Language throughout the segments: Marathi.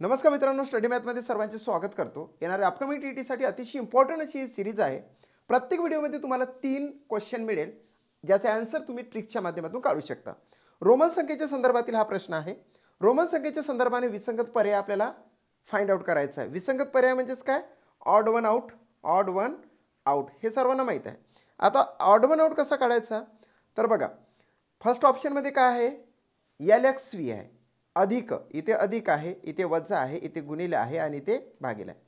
नमस्कार मित्रांनो, स्टडी मॅथमध्ये सर्वांचे स्वागत करतो। येणाऱ्या अपकमिंग टीईटीसाठी अतिशय इम्पॉर्टंट अशी ही सिरीज आहे। प्रत्येक व्हिडिओमध्ये तुम्हाला 3 क्वेश्चन मिळेल, ज्याचे आन्सर तुम्ही ट्रिकच्या माध्यमातून काढू शकता। रोमन संख्येच्या संदर्भातील हा प्रश्न आहे। रोमन संख्येच्या संदर्भाने विसंगत पर्याय आपल्याला फाइंड आउट करायचा आहे। विसंगत पर्याय म्हणजेच काय? Odd one out, odd one out, हे सर्वांना माहित आहे। आता ऑड वन आउट कसा काढायचा? तर बघा, फर्स्ट ऑप्शनमध्ये काय आहे? LXV आहे, अधिक, इथे अधिक आहे, इथे वजा आहे, इथे गुणिले आहे आणि इथे भागिले आहे।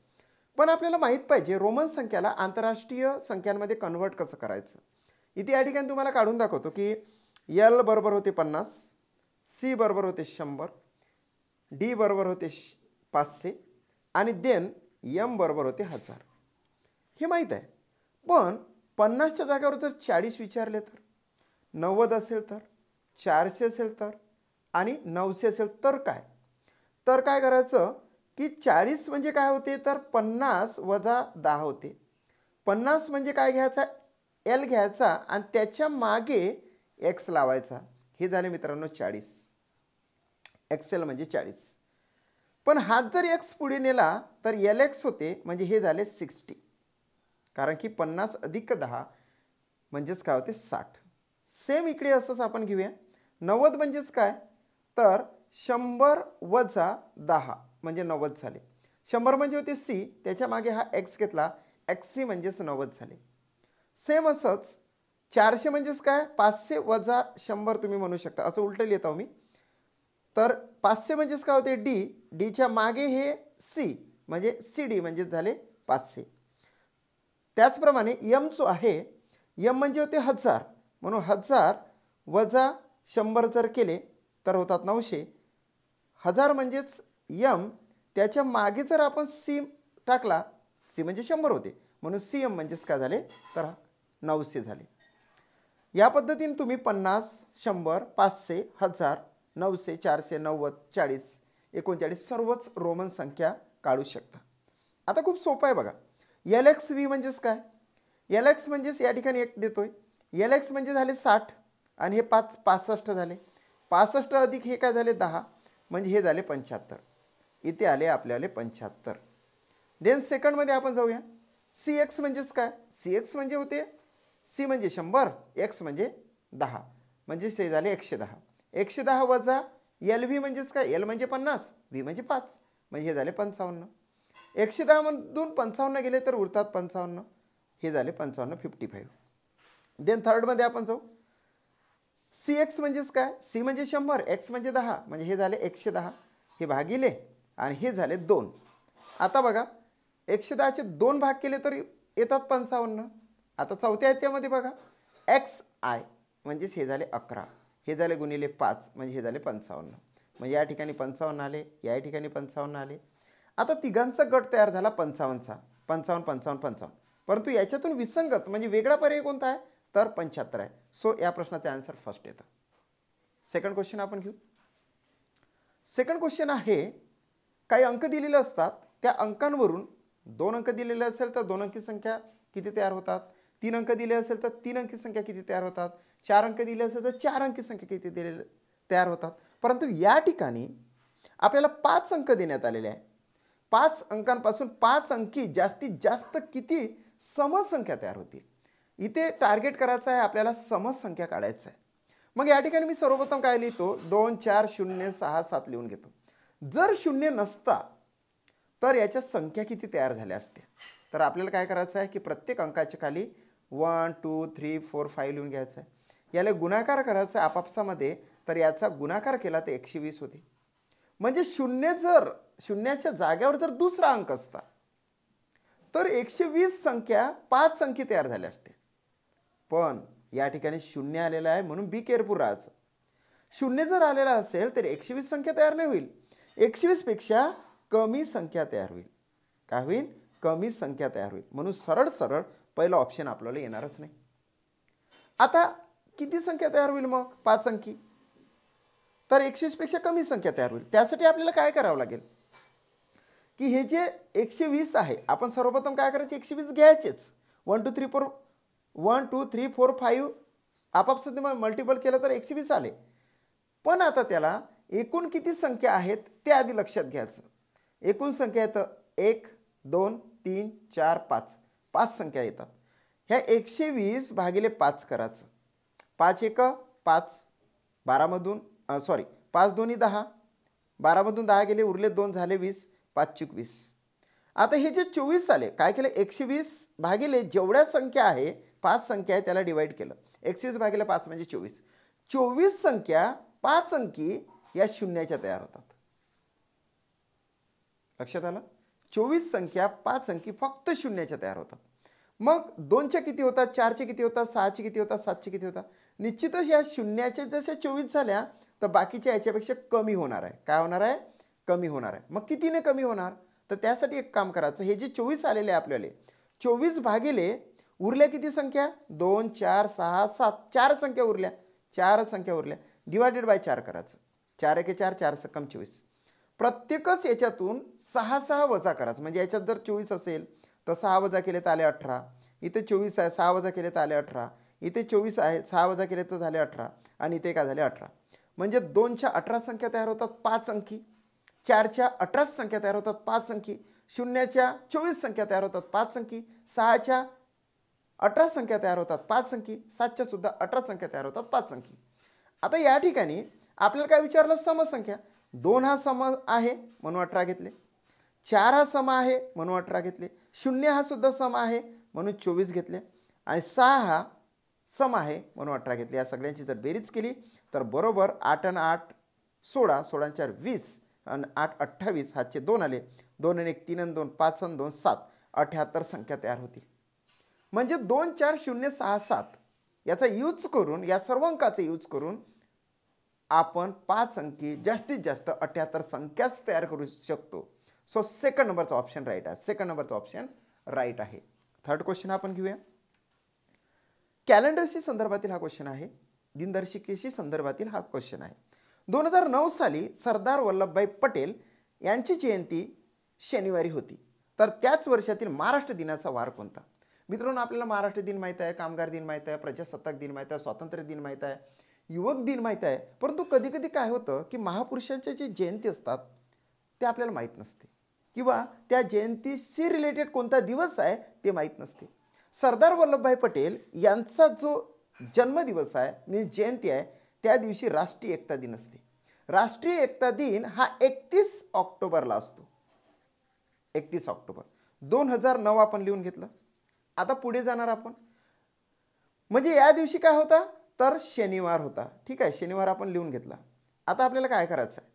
पण आपल्याला माहित पाहिजे रोमन संख्याला आंतरराष्ट्रीय संख्यांमध्ये कन्वर्ट कसं करायचं। इथे या ठिकाणी तुम्हाला काढून दाखवतो की L बरोबर होते 50, C बरोबर होते 100, D बरोबर होते 500 आणि देन M बरोबर होते 1000। हे माहित आहे, पण 50च्या जागेवर जर 40 विचारले तर, 90 असेल तर, 400 असेल तर आणि 900 असेल तर काय? तर काय करायचं की 40 म्हणजे काय होते तर 50 वजा 10 होते। 50 म्हणजे काय घ्यायचा? L घ्यायचा आणि त्याच्या मागे x लावायचा। हे झाले मित्रांनो 40, XL म्हणजे 40। पण हात जर x पुढे नेला तर LX होते, म्हणजे हे झाले 60, कारण की 50 अधिक 10 म्हणजेच काय होते 60। सेम इकडे असंच आपण घेऊया। 90 म्हणजेच काय तर 100 वजा 10 म्हणजे 90 झाले। 100 म्हणजे होते C, त्याच्या मागे हा x घेतला, XC म्हणजेच 90 झाले। सेम असंच 400 म्हणजेच काय? 500 वजा 100 तुम्ही म्हणू शकता, असं उलटं लिहितो मी। तर 500 म्हणजेच काय होते D, Dच्या मागे हे C म्हणजे CD म्हणजेच झाले 500। त्याचप्रमाणे M जो आहे, M म्हणजे होते 1000, म्हणून 1000 वजा 100 जर केले तर होतात 900। 1000 म्हणजेच M, त्याच्या मागे जर आपण C टाकला, C म्हणजे 100 होते, म्हणून CM म्हणजेच काय झाले तर 900 झाले। या पद्धतीने तुम्ही 50, 100, 500, 1000, 900, 400, 90, 40, 39 सर्वच रोमन संख्या काढू शकता। आता खूप सोपं आहे बघा। LXV म्हणजेच काय? LX म्हणजेच या ठिकाणी 1 देतोय, LX म्हणजे झाले 60 आणि हे 5 65 झाले। 65 अधिक हे काय झाले 10, म्हणजे हे झाले 75। इथे आले आपल्याला 75। देन सेकंडमध्ये आपण जाऊया। CX म्हणजेच काय? CX म्हणजे होते C म्हणजे 100, X म्हणजे 10, म्हणजे हे झाले 110। 110 वजा LV म्हणजेच काय? L म्हणजे 50, V म्हणजे 5, म्हणजे हे झाले 55। 110 मधून 55 गेले तर उरतात 55, हे झाले 55, 55। देन थर्डमध्ये आपण जाऊ। CX म्हणजेच काय? C म्हणजे 100, X म्हणजे 10, म्हणजे हे झाले 110, हे भागिले आणि हे झाले 2। आता बघा, 110चे 2 भाग केले तर येतात 55। आता चौथ्या याच्यामध्ये बघा, XI म्हणजेच हे झाले 11, हे झाले गुणिले 5, म्हणजे हे झाले 55, म्हणजे या ठिकाणी 55 आले, या ठिकाणी 55 आले। आता तिघांचा गट तयार झाला 55चा, 55 55 55, परंतु याच्यातून विसंगत म्हणजे वेगळा पर्याय कोणता आहे तर 75 आहे। सो या प्रश्नाचे आन्सर फर्स्ट येतं। सेकंड क्वेश्चन आपण घेऊ। सेकंड क्वेश्चन आहे, काही अंक दिलेले असतात, त्या अंकांवरून 2 अंक दिलेले असेल तर 2 अंकी संख्या किती तयार होतात, 3 अंक दिले असेल तर 3 अंकी संख्या किती तयार होतात, 4 अंक दिले असेल तर 4 अंकी संख्या किती तयार होतात। परंतु या ठिकाणी आपल्याला 5 अंक देण्यात आलेले आहे। 5 अंकांपासून 5 अंकी जास्तीत जास्त किती समसंख्या तयार होतील? इथे टार्गेट करायचं आहे आपल्याला, समसंख्या काढायचं आहे। मग या ठिकाणी मी सर्वप्रथम काय लिहितो, 2 4 0 6 7 लिहून घेतो। जर 0 नसता तर याच्या संख्या किती तयार झाल्या असत्या? तर आपल्याला काय करायचं आहे की प्रत्येक अंकाच्या खाली 1 2 3 4 5 लिहून घ्यायचं आहे। याला गुणाकार करायचा आपापसामध्ये, तर याचा गुणाकार केला तर 120 होते। म्हणजे जर शून्याच्या जागेवर जर दुसरा अंक असता तर 120 संख्या 5 अंकी तयार झाल्या असते। पण या ठिकाणी 0 आलेला आहे, म्हणून बी केअरफुल राहायचं। 0 जर आलेला असेल तर 120 संख्या तयार नाही होईल, 120 पेक्षा कमी संख्या तयार होईल। काय होईल? कमी संख्या तयार होईल, म्हणून सरळ सरळ पहिला ऑप्शन आपल्याला येणारच नाही। आता किती संख्या तयार होईल मग 5 अंकी? तर 120 पेक्षा कमी संख्या तयार होईल। त्यासाठी आपल्याला काय करावं लागेल की हे जे 120 आहे, आपण सर्वप्रथम काय करायचे, 120 घ्यायचेच। 1 2 3 4 1 2 3 4 5 आपापसात मल्टिपल केलं तर 120 आले। पण आता त्याला एकूण किती संख्या आहेत ते आधी लक्षात घ्यायचं। एकूण संख्या येतं 1 2 3 4 5 5 संख्या येतात. ह्या 120 भागिले 5 करायचं. 5 एक 5, 12मधून 5 दोन्ही 10, 12मधून 10 गेले, उरले 2, झाले 20, 5 चूक 20. आता हे जे 24 आले, काय केलं, 120 भागिले जेवढ्या संख्या आहे 5 संख्या आहे त्याला डिवाइड केलं. 120 भागिले 5 म्हणजे 24. 24 संख्या 5 अंकी या शून्याच्या तयार होतात. लक्षात आलं? 24 संख्या 5 अंकी फक्त शून्याच्या तयार होतात. मग 2च्या किती होतात, 4चे किती होतात, 6चे किती होतात, 7चे किती होतात. निश्चितच या शून्याच्या जशा 24 झाल्या तर बाकीच्या याच्यापेक्षा कमी होणार आहे. काय होणार आहे? कमी होणार आहे. मग कितीने कमी होणार? तर त्यासाठी एक काम करायचं, हे जे 24 आलेले आहे आपल्याला, 24 भागिले उरल्या किती संख्या, 2 4 6 7, 4 संख्या उरल्या, 4 संख्या उरल्या, डिवायडेड बाय 4 करायचं. 4 एके 4, 4 सकम 24. प्रत्येकच याच्यातून 6 6 वजा करायचं. म्हणजे याच्यात जर 24 असेल तर 6 वजा केले तर आले 18. इथे 24 आहे, 6 वजा केले तर आले 18. इथे 24 आहे, 6 वजा केले तर झाले 18. आणि इथे काय झाले 18. म्हणजे 2च्या 18 संख्या तयार होतात 5 अंकी, 4च्या 18 संख्या तयार होतात 5 अंकी, 0च्या 24 संख्या तयार होतात 5 अंकी, 6च्या 18 संख्या तयार होतात 5 अंकी, 7च्या सुद्धा 18 संख्या तयार होतात 5 अंकी. आता या ठिकाणी आपल्याला काय विचारलं, समसंख्या. 2 हा सम आहे म्हणून 18 घेतले, 4 हा सम आहे म्हणून 18 घेतले, 0 हा सुद्धा सम आहे म्हणून 24 घेतले, आणि 6 हा सम आहे म्हणून 18 घेतले. या सगळ्यांची जर बेरीज केली तर बरोबर 8 आणि 8 16, 16 आणि 4 20, आणि 8 28, हातचे 2 आले, 2 आणि 1 3 आणि 2 5 आणि 2 7, 78 संख्या तयार होतील. म्हणजे 2 4 0 6 7 याचा यूज करून, या सर्व अंकाचा यूज करून आपण 5 अंकी जास्तीत जास्त 78 संख्याच तयार करू शकतो. सो सेकंड नंबरचा ऑप्शन राईट आहे. सेकंड नंबरचा ऑप्शन राईट आहे. थर्ड क्वेश्चन आपण घेऊया. कॅलेंडरशी संदर्भातील हा क्वेश्चन आहे. दिनदर्शिकेशी संदर्भातील हा क्वेश्चन आहे. 2009 साली सरदार वल्लभभाई पटेल यांची जयंती शनिवारी होती. तर त्याच वर्षातील महाराष्ट्र दिनाचा वार कोणता? मित्रांनो, आपल्याला महाराष्ट्र दिन माहीत आहे, कामगार दिन माहीत आहे, प्रजासत्ताक दिन माहीत आहे, स्वातंत्र्य दिन माहीत आहे, युवक दिन माहीत आहे. परंतु कधी कधी काय होतं की महापुरुषांच्या जे जयंती असतात ते आपल्याला माहीत नसते, किंवा त्या जयंतीशी रिलेटेड कोणता दिवस आहे ते माहीत नसते. सरदार वल्लभभाई पटेल यांचा जो जन्मदिवस आहे, म्हणजे जयंती आहे, त्या दिवशी राष्ट्रीय एकता दिन असते. राष्ट्रीय एकता दिन हा 31 ऑक्टोबरला असतो. 31 ऑक्टोबर 2009 आपण लिहून घेतलं. आता पुढे जाणार आपण. म्हणजे या दिवशी काय होता, तर शनिवार होता. ठीक आहे, शनिवार आपण लिहून घेतला. आता आपल्याला काय करायचं आहे,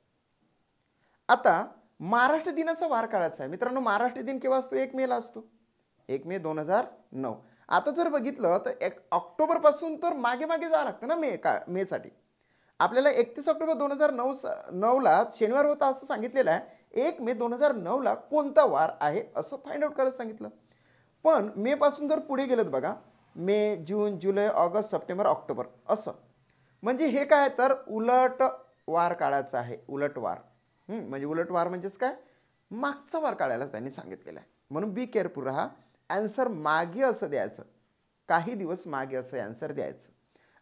आता महाराष्ट्र दिनाचा वार काढायचा आहे. मित्रांनो, महाराष्ट्र दिन केव्हा असतो? 1 मेला असतो. 1 मे 2009. आता जर बघितलं तर 1 ऑक्टोबरपासून तर मागे मागे जावं लागतं ना मेसाठी. आपल्याला 31 ऑक्टोबर 2009ला शनिवार होता असं सांगितलेलं आहे. 1 मे 2009ला कोणता वार आहे असं फाइंड आउट करायला सांगितलं. पण मे पासून जर पुढे गेलं बघा, मे, जून, जुलै, ऑगस्ट, सप्टेंबर, ऑक्टोबर असं. म्हणजे हे काय, तर उलट वार काढायचा आहे. उलट वार. म्हणजे उलट वार म्हणजेच काय, मागचा वार काढायला त्यांनी सांगितलेलं आहे. म्हणून बी केअरफुल राहा. ॲन्सर मागे असं द्यायचं, काही दिवस मागे असं ॲन्सर द्यायचं.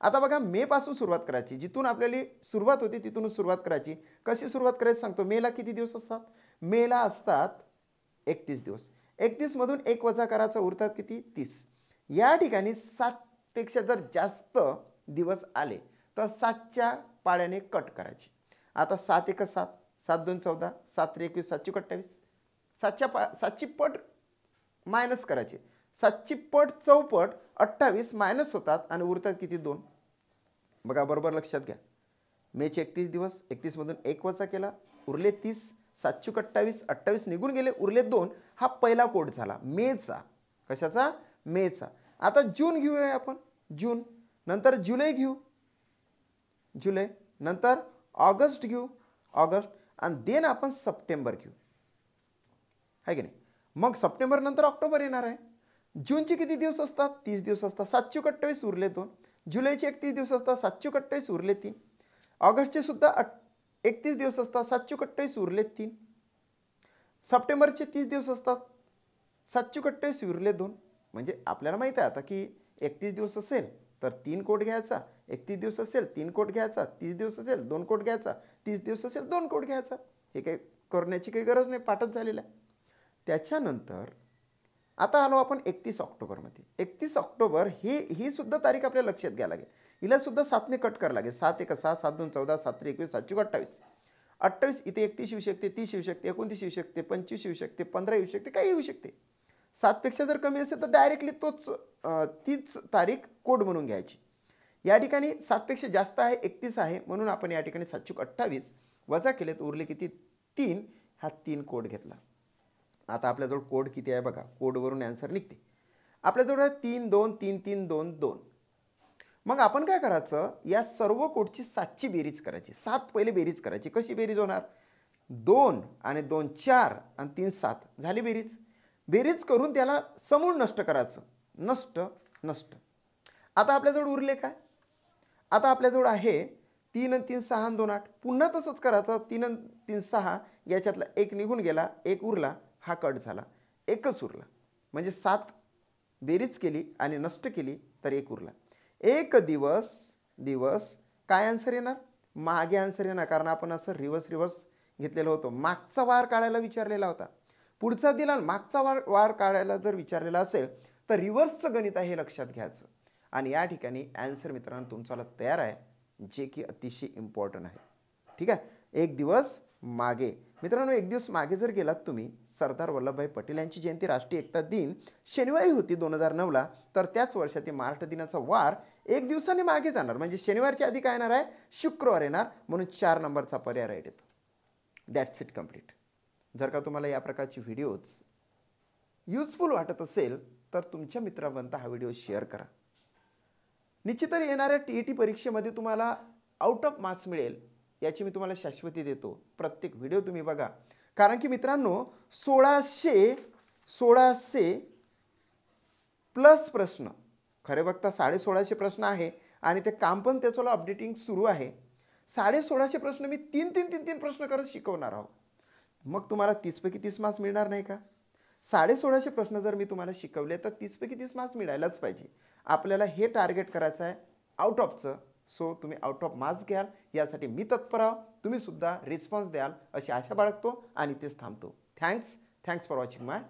आता बघा, मे पासून सुरुवात करायची. जिथून आपल्याला सुरुवात होती तिथूनच सुरुवात करायची. कशी सुरुवात करायची सांगतो. मेला किती दिवस असतात? मेला असतात 31 दिवस. 31 मधून 1 वजा करायचा, उरतात किती? 30. या ठिकाणी 7 पेक्षा जर जास्त दिवस आले तर 7च्या पाड्याने कट करायची. आता 7 एक 7, 7 2 14, 7 3 21, 7 28. 7ची पट मायनस करायची. 7ची पट चौपट 28 मायनस होतात आणि उरतात किती? 2. बघा, बरोबर लक्षात घ्या. मेचे 31 दिवस, 31 मधून 1 वजा केला, उरले 30. 7 28, 28 निघून गेले, उरले 2. हा पहिला कोड झाला मेचा. कशाचा? मेचा. आता जून घेऊया आपण. जून नंतर जुलै घेऊ, जुलै नंतर ऑगस्ट घेऊ, ऑगस्ट, आणि देन आपण सप्टेंबर घेऊ, आहे की नाही? मग सप्टेंबर नंतर ऑक्टोबर येणार आहे. जूनचे किती दिवस असतात? 30 दिवस असतात. 7 28 उरले 2. जुलैचे 31 दिवस असतात. 7 28 उरले 3. ऑगस्टचे सुद्धा 31 दिवस असतात. 7 28 उरले 3. सप्टेंबरचे 30 दिवस असतात. 7 28 उरले 2. म्हणजे आपल्याला माहिती आहे आता की 31 दिवस असेल तर 3 कोट घ्यायचा, 31 दिवस असेल 3 कोट घ्यायचा, 30 दिवस असेल 2 कोट घ्यायचा, 30 दिवस असेल 2 कोट घ्यायचा. हे काही करण्याची काही गरज नाही, पाठच झालेला आहे. त्याच्यानंतर आता आलो आपण 31 ऑक्टोबरमध्ये. 31 ऑक्टोबर ही सुद्धा तारीख आपल्या लक्षात घ्यायला लागेल. हिला सुद्धा 7ने कट करावं लागेल. 7 1 6, 7 2 14, 7 3 21, 7 4 28. 28 इथे 31 येऊ शकते, 30 येऊ शकते, 29 येऊ शकते, 25 येऊ शकते, 15 येऊ शकते, काही येऊ शकते. 7पेक्षा जर कमी असेल तर डायरेक्टली तीच तारीख कोड म्हणून घ्यायची. या ठिकाणी 7पेक्षा जास्त आहे, 31 आहे, म्हणून आपण या ठिकाणी 7 28 वजा केले तर उरले किती 3. हा 3 कोड घेतला. आता आपल्याजवळ कोड किती आहे बघा, कोडवरून आन्सर निघते. आपल्याजवळ 3 2 3 3 2 2. मग आपण काय करायचं, या सर्व कोडची 7ची बेरीज करायची. 7 पहिले बेरीज करायची. कशी बेरीज होणार, 2 आणि 2 4 आणि 3 7 झाली बेरीज. बेरीज करून त्याला समूळ नष्ट करायचं. नष्ट नष्ट. आता आपल्याजवळ उरले काय, आता आपल्याजवळ आहे 3 आणि 3 6 आणि 2 8. पुन्हा तसंच करायचं. 3 आणि 3 6, याच्यातला एक निघून गेला, एक उरला, हा कट झाला, एकच उरला. म्हणजे 7 बेरीज केली आणि नष्ट केली तर एक उरला. एक दिवस काय आन्सर येणार, मागे आन्सर येणार, कारण आपण असं रिव्हर्स घेतलेलं होतं. मागचा वार काढायला विचारलेला होता, पुढचा दिला, मागचा वार काढायला जर विचारलेला असेल तर रिव्हर्सचं गणित आहे हे लक्षात घ्यायचं. आणि या ठिकाणी आन्सर मित्रांनो तुमचा तयार आहे, जे की अतिशय इम्पॉर्टंट आहे. ठीक आहे. एक दिवस मागे मित्रांनो, एक दिवस मागे जर गेलात तुम्ही, सरदार वल्लभभाई पटेल यांची जयंती राष्ट्रीय एकता दिन शनिवारी होती 2009ला, तर त्याच वर्षातील महाराष्ट्र दिनाचा वार एक दिवसाने मागे जाणार. म्हणजे शनिवारच्या आधी काय येणार आहे, शुक्रवार येणार. म्हणून 4 नंबरचा पर्याय राईट येतो. That's it complete. जर का तुम्हाला या प्रकारची व्हिडिओज युजफुल वाटत असेल तर तुमच्या मित्रांपर्यंत हा व्हिडिओ शेअर करा. निश्चितच येणाऱ्या TET परीक्षेमध्ये तुम्हाला आउट ऑफ मार्क्स मिळेल याची मी तुम्हाला शाश्वती देतो. प्रत्येक व्हिडिओ तुम्ही बघा, कारण की मित्रांनो 1600 प्लस प्रश्न, खरे बघता 1650 प्रश्न आहे आणि ते काम पण त्याचं अपडेटिंग सुरू आहे. 1650 प्रश्न मी 3 प्रश्न करत शिकवणार आहोत. मग तुम्हाला 30पैकी 30 मार्क्स मिळणार नाही का? 1650 प्रश्न जर मी तुम्हाला शिकवले तर 30पैकी 30 मार्क्स मिळायलाच पाहिजे. आपल्याला हे टार्गेट करायचं आहे आउट ऑफचं. सो तुम्ही आउट ऑफ मार्क्स घ्याल यासाठी मी तत्पर आहो. तुम्ही सुद्धा रिस्पॉन्स द्याल अशी आशा बाळगतो आणि तेच थांबतो. Thanks for watching my